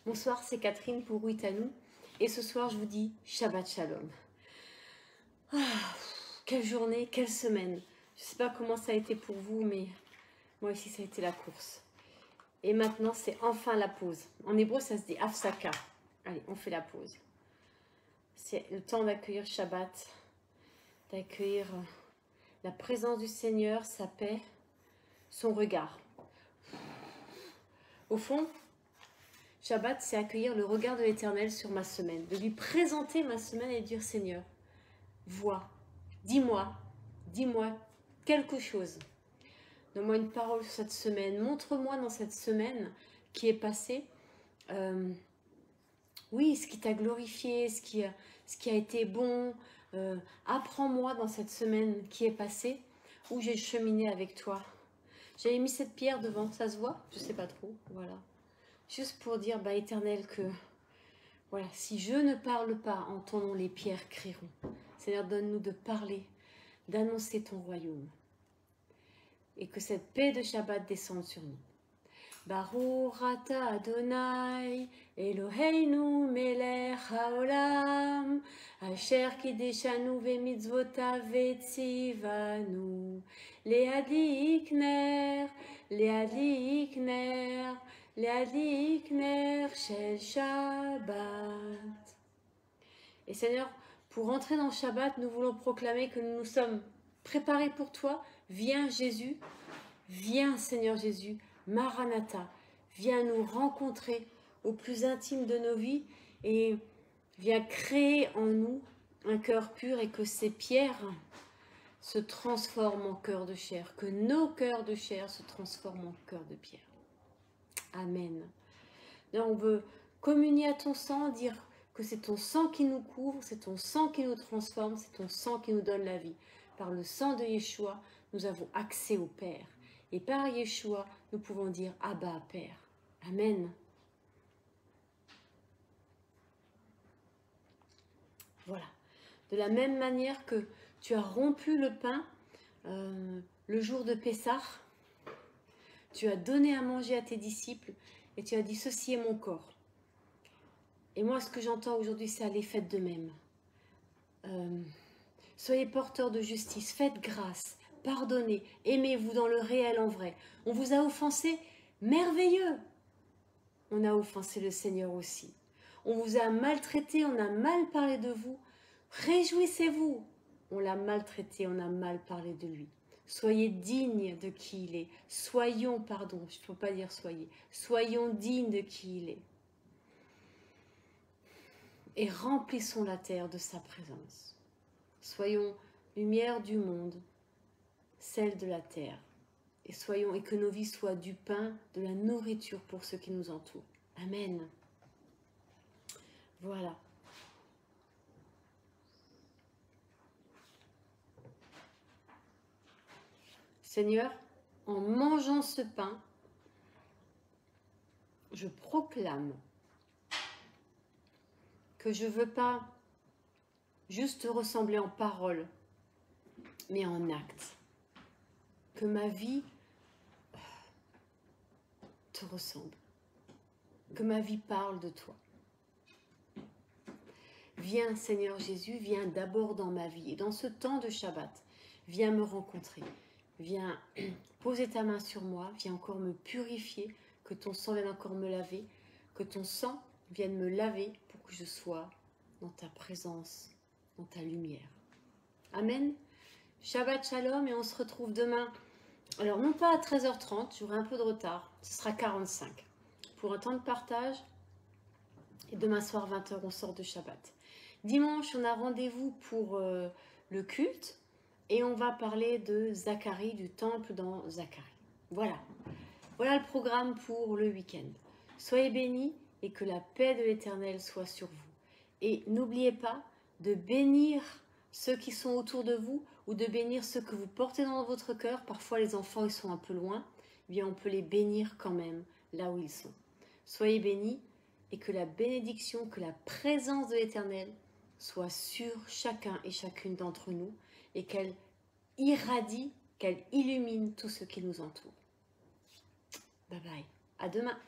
Bonsoir, c'est Catherine pour Ruitanou et ce soir je vous dis Shabbat Shalom. Quelle journée, quelle semaine. Je ne sais pas comment ça a été pour vous, mais moi ici ça a été la course. Et maintenant c'est enfin la pause. En hébreu ça se dit Afsaka. Allez, on fait la pause. C'est le temps d'accueillir Shabbat, d'accueillir la présence du Seigneur, sa paix, son regard. Au fond, Shabbat, c'est accueillir le regard de l'Éternel sur ma semaine, de lui présenter ma semaine et dire Seigneur, vois, dis-moi quelque chose. Donne-moi une parole sur cette semaine, montre-moi dans cette semaine qui est passée, oui, ce qui t'a glorifié, ce qui a été bon, apprends-moi dans cette semaine qui est passée, où j'ai cheminé avec toi. J'avais mis cette pierre devant, ça se voit? Je sais pas trop, voilà. Juste pour dire, bah, Éternel, que voilà, si je ne parle pas, en ton nom, les pierres crieront. Seigneur, donne-nous de parler, d'annoncer ton royaume. Et que cette paix de Shabbat descende sur nous. Baruch ata Adonai, Eloheinu melech haolam, asher kideshanu vemitzvotav vetzivanu, leadlik ner, leadlik ner, leadlik ner shel Shabbat. Et Seigneur, pour entrer dans le Shabbat, nous voulons proclamer que nous nous sommes préparés pour toi. Viens Jésus, viens Seigneur Jésus, Maranatha, viens nous rencontrer au plus intime de nos vies et viens créer en nous un cœur pur et que ces pierres se transforment en cœur de chair, que nos cœurs de chair se transforment en cœur de pierre. Amen. Là, on veut communier à ton sang, dire que c'est ton sang qui nous couvre, c'est ton sang qui nous transforme, c'est ton sang qui nous donne la vie. Par le sang de Yeshua, nous avons accès au Père. Et par Yeshua, nous pouvons dire Abba, Père. Amen. Voilà. De la même manière que tu as rompu le pain le jour de Pessah, tu as donné à manger à tes disciples et tu as dit ceci est mon corps. Et moi, ce que j'entends aujourd'hui, c'est aller faites de même. Soyez porteurs de justice, faites grâce, pardonnez, aimez-vous dans le réel en vrai. On vous a offensé, merveilleux. On a offensé le Seigneur aussi. On vous a maltraité, on a mal parlé de vous. Réjouissez-vous. On l'a maltraité, on a mal parlé de lui. Soyez dignes de qui il est. Soyons, pardon, je ne peux pas dire soyez. Soyons dignes de qui il est. Et remplissons la terre de sa présence. Soyons lumière du monde, celle de la terre. Et que nos vies soient du pain, de la nourriture pour ceux qui nous entourent. Amen. Voilà. Seigneur, en mangeant ce pain, je proclame que je ne veux pas juste te ressembler en parole, mais en acte. Que ma vie te ressemble. Que ma vie parle de toi. Viens Seigneur Jésus, viens d'abord dans ma vie. Et dans ce temps de Shabbat, viens me rencontrer. Viens poser ta main sur moi, viens encore me purifier, que ton sang vienne encore me laver, que ton sang vienne me laver pour que je sois dans ta présence, dans ta lumière. Amen. Shabbat Shalom et on se retrouve demain. Alors non pas à 13h30, j'aurai un peu de retard, ce sera 45. Pour un temps de partage Et demain soir, 20 h, on sort de Shabbat. Dimanche, on a rendez-vous pour le culte. Et on va parler de Zacharie, du temple dans Zacharie. Voilà. Voilà le programme pour le week-end. Soyez bénis et que la paix de l'Éternel soit sur vous. Et n'oubliez pas de bénir ceux qui sont autour de vous ou de bénir ceux que vous portez dans votre cœur. Parfois, les enfants, ils sont un peu loin. Eh bien, on peut les bénir quand même là où ils sont. Soyez bénis et que la bénédiction, que la présence de l'Éternel soit sur chacun et chacune d'entre nous et qu'elle irradie, qu'elle illumine tout ce qui nous entoure. Bye bye. À demain.